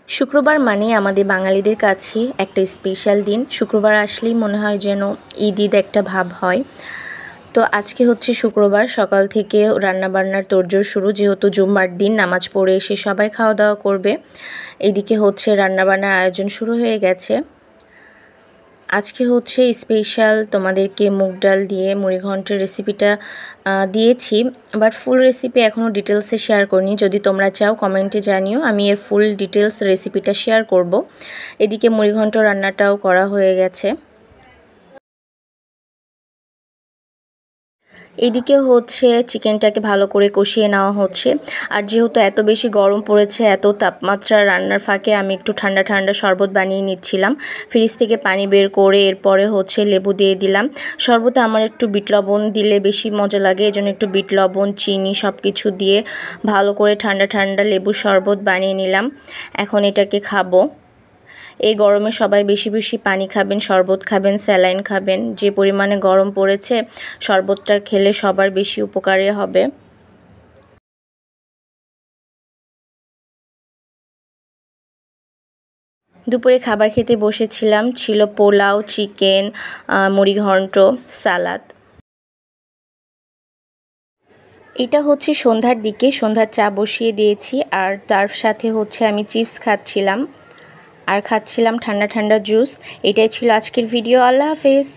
শুক্রবার মানে আমাদের বাঙালিদের কাছে একটা স্পেশাল দিন। শুক্রবার আসলেই মনে হয় যেন ঈদ ঈদ একটা ভাব হয়। তো আজকে হচ্ছে শুক্রবার, সকাল থেকে রান্নাবান্নার তোড়জোড় শুরু, যেহেতু জুম্মার দিন নামাজ পড়ে এসে সবাই খাওয়া দাওয়া করবে। এদিকে হচ্ছে রান্নাবান্নার আয়োজন শুরু হয়ে গেছে। আজকে হচ্ছে স্পেশাল তোমাদেরকে মুগ ডাল দিয়ে মুড়িঘণ্টের রেসিপিটা দিয়েছি, বাট ফুল রেসিপি এখনও ডিটেলসে শেয়ার করিনি। যদি তোমরা চাও কমেন্টে জানিও, আমি এর ফুল ডিটেলস রেসিপিটা শেয়ার করব। এদিকে মুড়িঘণ্ট রান্নাটাও করা হয়ে গেছে। এদিকে হচ্ছে চিকেনটাকে ভালো করে কষিয়ে নেওয়া হচ্ছে। আর যেহেতু এত বেশি গরম পড়েছে, এত তাপমাত্রা, রান্নার ফাঁকে আমি একটু ঠান্ডা ঠান্ডা শরবত বানিয়ে নিচ্ছিলাম। ফ্রিজ থেকে পানি বের করে এরপরে হচ্ছে লেবু দিয়ে দিলাম। শরবতে আমার একটু বিট লবণ দিলে বেশি মজা লাগে, এজন্য একটু বিট লবণ, চিনি সব কিছু দিয়ে ভালো করে ঠান্ডা ঠান্ডা লেবুর শরবত বানিয়ে নিলাম। এখন এটাকে খাবো। এই গরমে সবাই বেশি বেশি পানি খাবেন, শরবত খাবেন, স্যালাইন খাবেন। যে পরিমাণে গরম পড়েছে, শরবতটা খেলে সবার বেশি উপকারে হবে। দুপুরে খাবার খেতে বসেছিলাম, ছিল পোলাও, চিকেন, মুড়িঘণ্ট, সালাদ। এটা হচ্ছে সন্ধ্যার দিকে, সন্ধ্যার চা বসিয়ে দিয়েছি, আর তার সাথে হচ্ছে আমি চিপস খাচ্ছিলাম আর খাচ্ছিলাম ঠান্ডা ঠান্ডা জুস। এটাই ছিল আজকের ভিডিও। আল্লাহ হাফেজ।